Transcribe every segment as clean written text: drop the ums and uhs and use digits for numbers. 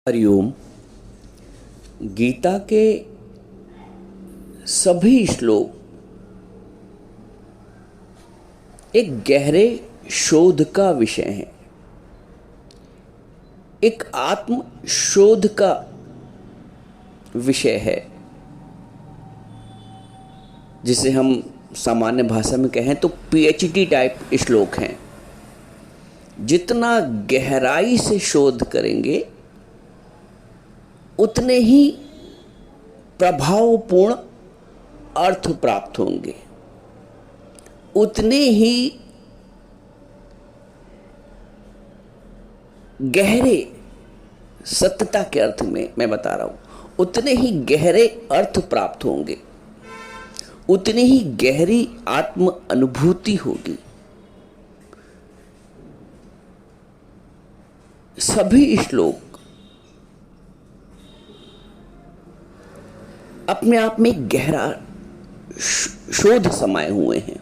हरिओम। गीता के सभी श्लोक एक गहरे शोध का विषय है, एक आत्म शोध का विषय है, जिसे हम सामान्य भाषा में कहें तो पीएचडी टाइप श्लोक हैं। जितना गहराई से शोध करेंगे उतने ही प्रभावपूर्ण अर्थ प्राप्त होंगे, उतने ही गहरे सत्यता के अर्थ में मैं बता रहा हूं, उतने ही गहरे अर्थ प्राप्त होंगे, उतनी ही गहरी आत्म अनुभूति होगी। सभी श्लोक अपने आप में गहरा शोध समाये हुए हैं।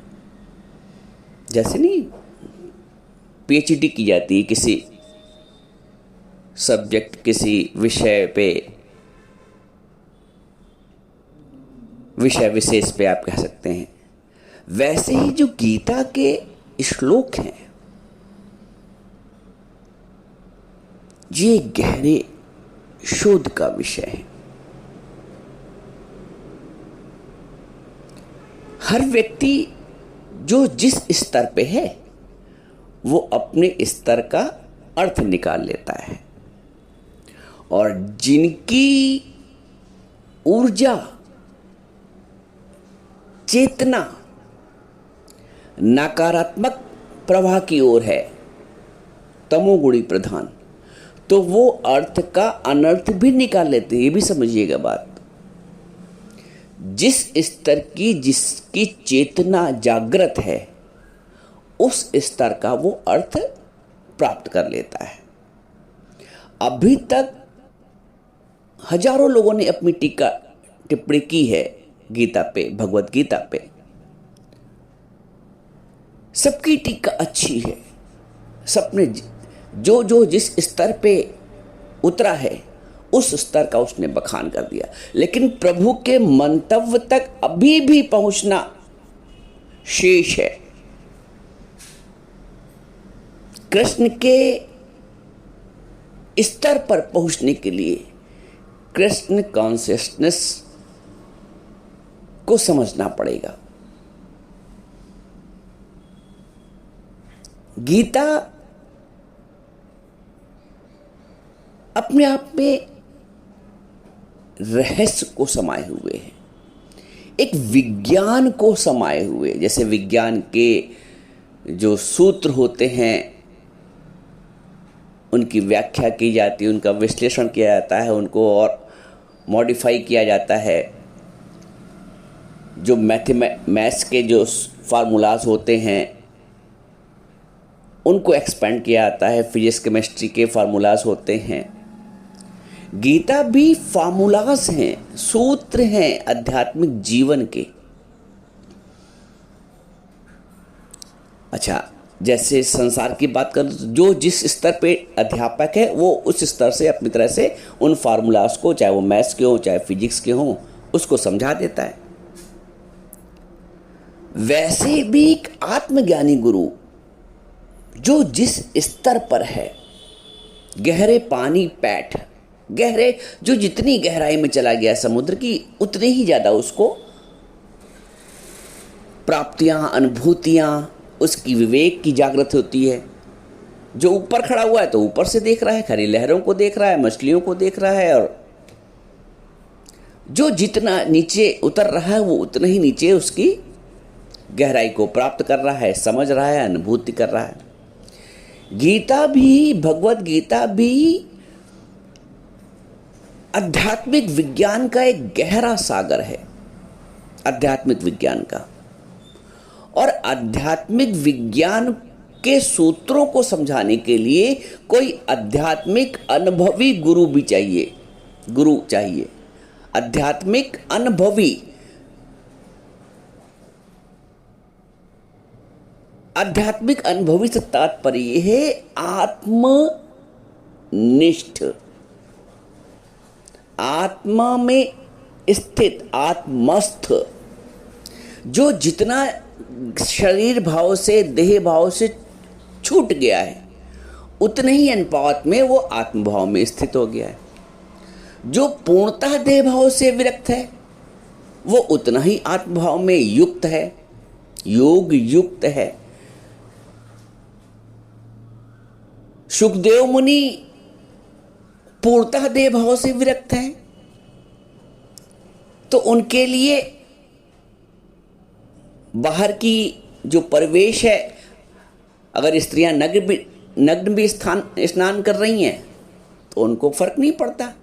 जैसे नहीं पीएचडी की जाती है किसी सब्जेक्ट, किसी विषय पे, विषय विशेष पे आप कह सकते हैं, वैसे ही जो गीता के श्लोक हैं ये गहरे शोध का विषय है। हर व्यक्ति जो जिस स्तर पे है वो अपने स्तर का अर्थ निकाल लेता है, और जिनकी ऊर्जा चेतना नकारात्मक प्रवाह की ओर है, तमोगुणी प्रधान, तो वो अर्थ का अनर्थ भी निकाल लेते हैं। ये भी समझिएगा बात। जिस स्तर की जिसकी चेतना जागृत है उस स्तर का वो अर्थ प्राप्त कर लेता है। अभी तक हजारों लोगों ने अपनी टीका टिप्पणी की है गीता पे, भगवत गीता पे। सबकी टीका अच्छी है, सबने जो जिस स्तर पे उतरा है उस स्तर का उसने बखान कर दिया, लेकिन प्रभु के मंतव्य तक अभी भी पहुंचना शेष है। कृष्ण के स्तर पर पहुंचने के लिए कृष्ण कॉन्शियसनेस को समझना पड़ेगा। गीता अपने आप में रहस्य को समाये हुए है, एक विज्ञान को समाये हुए। जैसे विज्ञान के जो सूत्र होते हैं उनकी व्याख्या की जाती है, उनका विश्लेषण किया जाता है, उनको और मॉडिफाई किया जाता है। जो मैथ्स के जो फार्मूलाज होते हैं उनको एक्सपेंड किया जाता है, फिजिक्स केमिस्ट्री के फार्मूलाज होते हैं। गीता भी फार्मूलाज हैं, सूत्र हैं आध्यात्मिक जीवन के। अच्छा, जैसे संसार की बात कर, जो जिस स्तर पे अध्यापक है वो उस स्तर से अपनी तरह से उन फार्मूलाज को, चाहे वो मैथ्स के हो चाहे फिजिक्स के हो, उसको समझा देता है। वैसे भी एक आत्मज्ञानी गुरु जो जिस स्तर पर है, गहरे पानी पैठ, गहरे जो जितनी गहराई में चला गया समुद्र की, उतने ही ज्यादा उसको प्राप्तियां, अनुभूतियां, उसकी विवेक की जागृत होती है। जो ऊपर खड़ा हुआ है तो ऊपर से देख रहा है, खरी लहरों को देख रहा है, मछलियों को देख रहा है, और जो जितना नीचे उतर रहा है वो उतना ही नीचे उसकी गहराई को प्राप्त कर रहा है, समझ रहा है, अनुभूति कर रहा है। गीता भी, भगवत गीता भी आध्यात्मिक विज्ञान का एक गहरा सागर है, आध्यात्मिक विज्ञान का। और आध्यात्मिक विज्ञान के सूत्रों को समझाने के लिए कोई आध्यात्मिक अनुभवी गुरु भी चाहिए, गुरु चाहिए, आध्यात्मिक अनुभवी। आध्यात्मिक अनुभवी से तात्पर्य है आत्मनिष्ठ, आत्मा में स्थित आत्मस्थ जो जितना शरीर भाव से देह भाव से छूट गया है उतने ही अनुपात में वो आत्मभाव में स्थित हो गया है। जो पूर्णतः देह भाव से विरक्त है वो उतना ही आत्मभाव में युक्त है, योग युक्त है। सुखदेव मुनि पूर्णतः देह भाव से विरक्त हैं, तो उनके लिए बाहर की जो परिवेश है, अगर स्त्रियां नग्न भी स्नान कर रही हैं तो उनको फर्क नहीं पड़ता,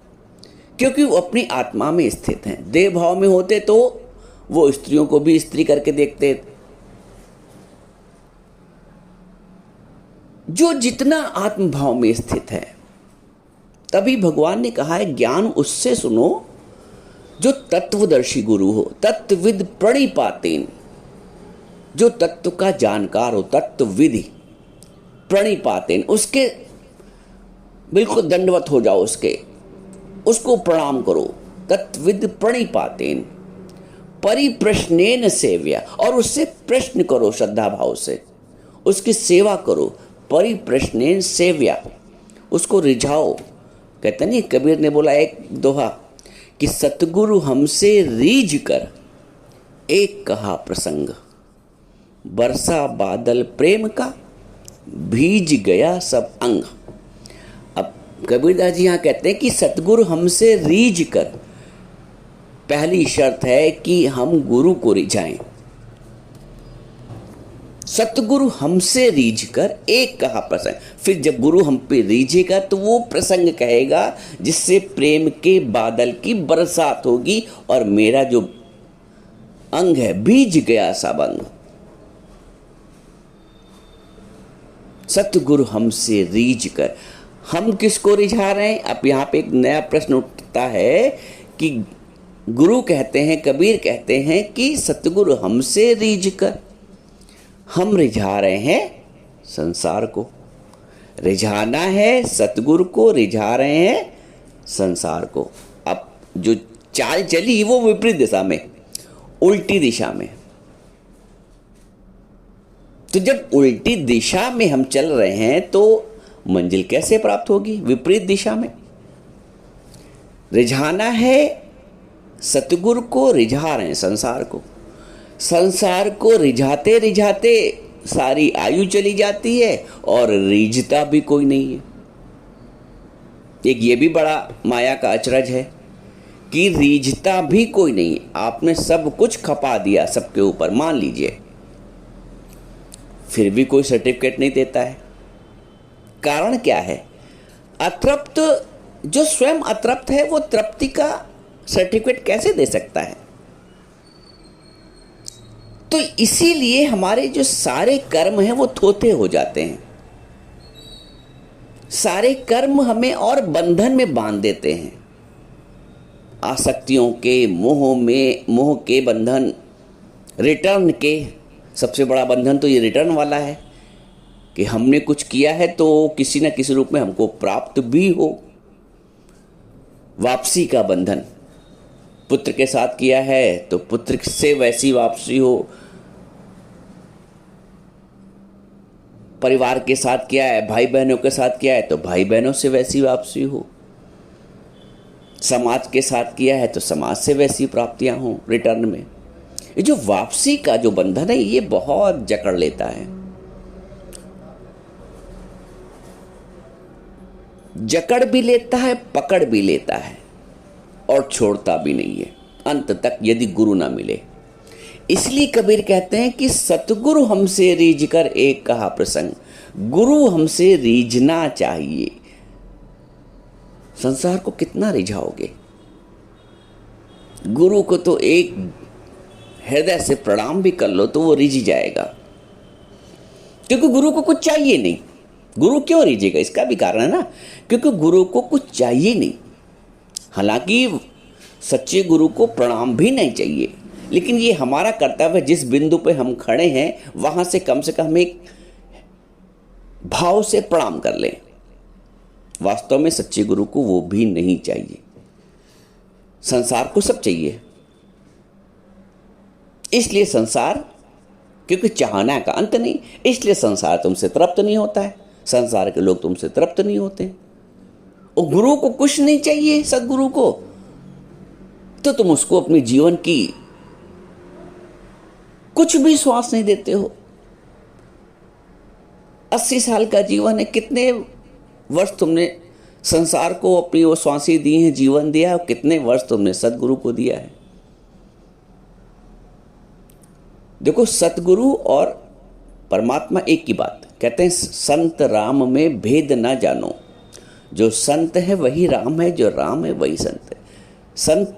क्योंकि वो अपनी आत्मा में स्थित हैं। देह भाव में होते तो वो स्त्रियों को भी स्त्री करके देखते। जो जितना आत्मभाव में स्थित है, तभी भगवान ने कहा है ज्ञान उससे सुनो जो तत्वदर्शी गुरु हो, तत्वविद प्रणिपातेन, जो तत्व का जानकार हो, तत्वविधि प्रणिपातेन, उसके बिल्कुल दंडवत हो जाओ, उसको प्रणाम करो। तत्विद प्रणिपातेन परिप्रश्नेन सेव्या, और उससे प्रश्न करो श्रद्धा भाव से, उसकी सेवा करो। परिप्रश्नेन सेव्या, उसको रिझाओ। कहते नहीं, कबीर ने बोला एक दोहा कि सतगुरु हमसे रीझ कर एक कहा प्रसंग, बरसा बादल प्रेम का भीज गया सब अंग। अब कबीरदास जी यहाँ कहते हैं कि सतगुरु हमसे रीझ कर, पहली शर्त है कि हम गुरु को रिझाएं। सतगुरु हमसे रीझ कर एक कहा प्रसंग, फिर जब गुरु हम पे रीझेगा तो वो प्रसंग कहेगा जिससे प्रेम के बादल की बरसात होगी और मेरा जो अंग है भीज गया सब अंग। सतगुरु हमसे रीझ कर, हम किसको रिझा रहे हैं? अब यहाँ पे एक नया प्रश्न उठता है कि गुरु कहते हैं, कबीर कहते हैं कि सतगुरु हमसे रीझ कर, हम रिझा रहे हैं संसार को। रिझाना है सतगुरु को, रिझा रहे हैं संसार को। अब जो चाल चली वो विपरीत दिशा में, उल्टी दिशा में। तो जब उल्टी दिशा में हम चल रहे हैं तो मंजिल कैसे प्राप्त होगी? विपरीत दिशा में। रिझाना है सतगुरु को, रिझा रहे हैं संसार को। संसार को रिझाते रिझाते सारी आयु चली जाती है और रीझता भी कोई नहीं है। एक ये भी बड़ा माया का अचरज है कि रीझता भी कोई नहीं है। आपने सब कुछ खपा दिया सबके ऊपर, मान लीजिए, फिर भी कोई सर्टिफिकेट नहीं देता है। कारण क्या है? अतृप्त, जो स्वयं अतृप्त है वो तृप्ति का सर्टिफिकेट कैसे दे सकता है? तो इसीलिए हमारे जो सारे कर्म हैं वो थोथे हो जाते हैं। सारे कर्म हमें और बंधन में बांध देते हैं, आसक्तियों के, मोह के बंधन, रिटर्न के। सबसे बड़ा बंधन तो ये रिटर्न वाला है कि हमने कुछ किया है तो किसी न किसी रूप में हमको प्राप्त भी हो। वापसी का बंधन, पुत्र के साथ किया है तो पुत्र से वैसी वापसी हो, परिवार के साथ किया है, भाई बहनों के साथ किया है तो भाई बहनों से वैसी वापसी हो, समाज के साथ किया है तो समाज से वैसी प्राप्तियां हो रिटर्न में। ये जो वापसी का जो बंधन है ये बहुत जकड़ लेता है, जकड़ भी लेता है, पकड़ भी लेता है और छोड़ता भी नहीं है अंत तक, यदि गुरु ना मिले। इसलिए कबीर कहते हैं कि सतगुरु हमसे रीझ कर एक कहा प्रसंग, गुरु हमसे रीझना चाहिए। संसार को कितना रिझाओगे? गुरु को तो एक हृदय से प्रणाम भी कर लो तो वो रिझ जाएगा, क्योंकि गुरु को कुछ चाहिए नहीं। गुरु क्यों रिझेगा? इसका भी कारण है ना, क्योंकि गुरु को कुछ चाहिए नहीं। हालांकि सच्चे गुरु को प्रणाम भी नहीं चाहिए, लेकिन ये हमारा कर्तव्य है, जिस बिंदु पे हम खड़े हैं वहां से कम एक भाव से प्रणाम कर लें। वास्तव में सच्चे गुरु को वो भी नहीं चाहिए। संसार को सब चाहिए, इसलिए संसार, क्योंकि चाहना का अंत नहीं, इसलिए संसार तुमसे तृप्त नहीं होता है, संसार के लोग तुमसे तृप्त नहीं होते। और गुरु को कुछ नहीं चाहिए, सदगुरु को, तो तुम उसको अपने जीवन की कुछ भी श्वास नहीं देते हो। 80 साल का जीवन है, कितने वर्ष तुमने संसार को अपनी वो श्वासें दी हैं, जीवन दिया है, कितने वर्ष तुमने सदगुरु को दिया है। देखो, सतगुरु और परमात्मा एक की बात कहते हैं, संत राम में भेद ना जानो, जो संत है वही राम है, जो राम है वही संत है। संत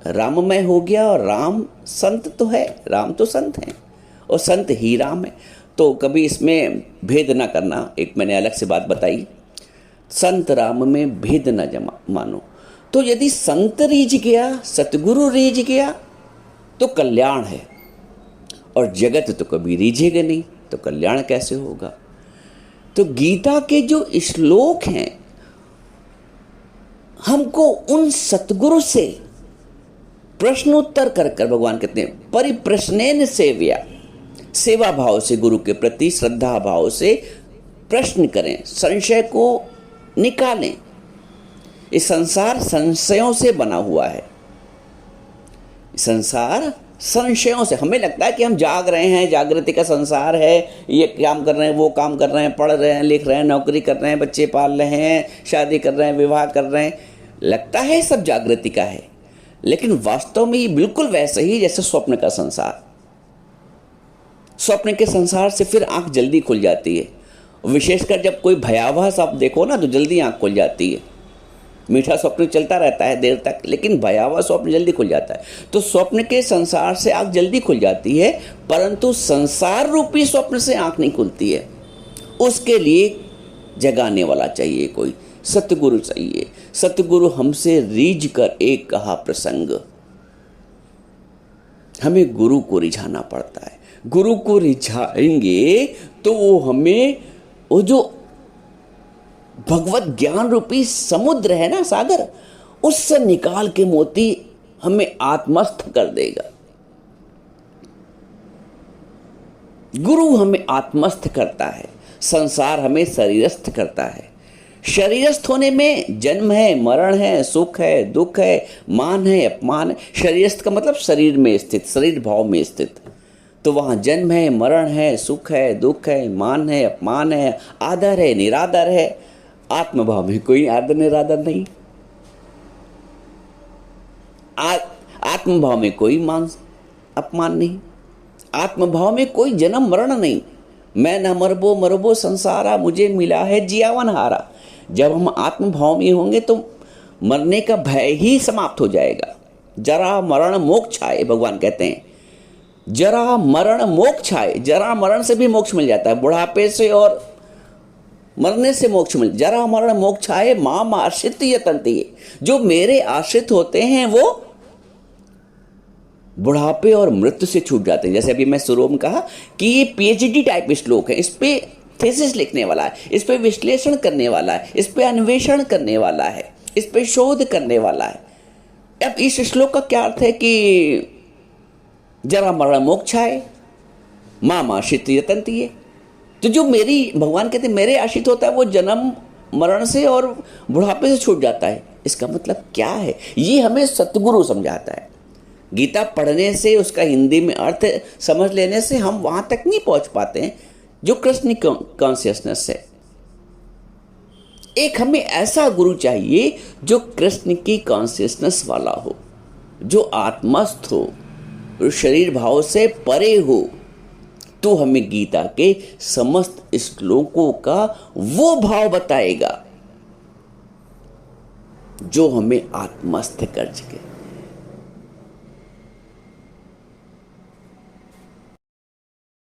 राममय हो गया और राम संत तो है, राम तो संत है और संत ही राम है, तो कभी इसमें भेद ना करना। एक मैंने अलग से बात बताई, संत राम में भेद ना मानो। तो यदि संत रीझ गया, सतगुरु रीझ गया तो कल्याण है, और जगत तो कभी रीझेगा नहीं, तो कल्याण कैसे होगा। तो गीता के जो श्लोक हैं, हमको उन सतगुरु से प्रश्नोत्तर कर कर, भगवान कहते हैं परिप्रश्नेन सेव्या, सेवा भाव से गुरु के प्रति श्रद्धा भाव से प्रश्न करें, संशय को निकालें। इस संसार संशयों से बना हुआ है, संसार संशयों से। हमें लगता है कि हम जाग रहे हैं, जागृति का संसार है, ये काम कर रहे हैं, वो काम कर रहे हैं, पढ़ रहे हैं, लिख रहे हैं, नौकरी कर रहे हैं, बच्चे पाल रहे हैं, शादी कर रहे हैं, विवाह कर रहे हैं, लगता है सब जागृति का है, लेकिन वास्तव में ये बिल्कुल वैसे ही जैसे स्वप्न का संसार। स्वप्न के संसार से फिर आंख जल्दी खुल जाती है, विशेषकर जब कोई भयावह सब देखो ना तो जल्दी आंख खुल जाती है। मीठा स्वप्न चलता रहता है देर तक, लेकिन भयावह स्वप्न जल्दी खुल जाता है। तो स्वप्न के संसार से आंख जल्दी खुल जाती है, परंतु संसार रूपी स्वप्न से आंख नहीं खुलती है। उसके लिए जगाने वाला चाहिए, कोई सतगुरु चाहिए। सतगुरु हमसे रीझ कर एक कहा प्रसंग, हमें गुरु को रिझाना पड़ता है। गुरु को रिझाएंगे तो वो हमें, वो जो भगवत ज्ञान रूपी समुद्र है ना, सागर, उससे निकाल के मोती हमें आत्मस्थ कर देगा। गुरु हमें आत्मस्थ करता है, संसार हमें शरीरस्थ करता है। शरीरस्थ होने में जन्म है, मरण है, सुख है, दुख है, मान है, अपमान है। शरीरस्थ का मतलब शरीर में स्थित, शरीर भाव में स्थित। तो वहाँ जन्म है, मरण है, सुख है, दुख है, मान है, अपमान है, आदर है, निरादर है। आत्मभाव में कोई आदर निरादर नहीं, आत्मभाव में कोई मान अपमान नहीं, आत्मभाव में कोई जन्म मरण नहीं। मैं न मरबो मरबो संसारा, मुझे मिला है जियावन हारा। जब हम आत्मभाव में होंगे तो मरने का भय ही समाप्त हो जाएगा। जरा मरण मोक्षाय, भगवान कहते हैं जरा मरण मोक्षाय। जरा मरण से भी मोक्ष मिल जाता है, बुढ़ापे से और मरने से मोक्ष मिल। जरा मरण मोक्षाय माम आश्रित यतन्ति, जो मेरे आश्रित होते हैं वो बुढ़ापे और मृत्यु से छूट जाते हैं। जैसे अभी मैं शुरू में कहा कि ये पीएचडी टाइप श्लोक है, इस पे थीसिस लिखने वाला है, इस पे विश्लेषण करने वाला है, इस पे अन्वेषण करने वाला है, इस पे शोध करने वाला है। अब इस श्लोक का क्या अर्थ है कि जरा मरण मोक्षाय माम आश्रित यतन्ति, तो जो मेरी, भगवान कहते हैं मेरे आश्रित होता है वो जन्म मरण से और बुढ़ापे से छूट जाता है। इसका मतलब क्या है, ये हमें सतगुरु समझाता है। गीता पढ़ने से, उसका हिंदी में अर्थ समझ लेने से हम वहां तक नहीं पहुंच पाते हैं जो कृष्ण कॉन्शियसनेस है। एक हमें ऐसा गुरु चाहिए जो कृष्ण की कॉन्शियसनेस वाला हो, जो आत्मस्थ हो, शरीर भाव से परे हो, तो हमें गीता के समस्त श्लोकों का वो भाव बताएगा जो हमें आत्मस्थ कर सके।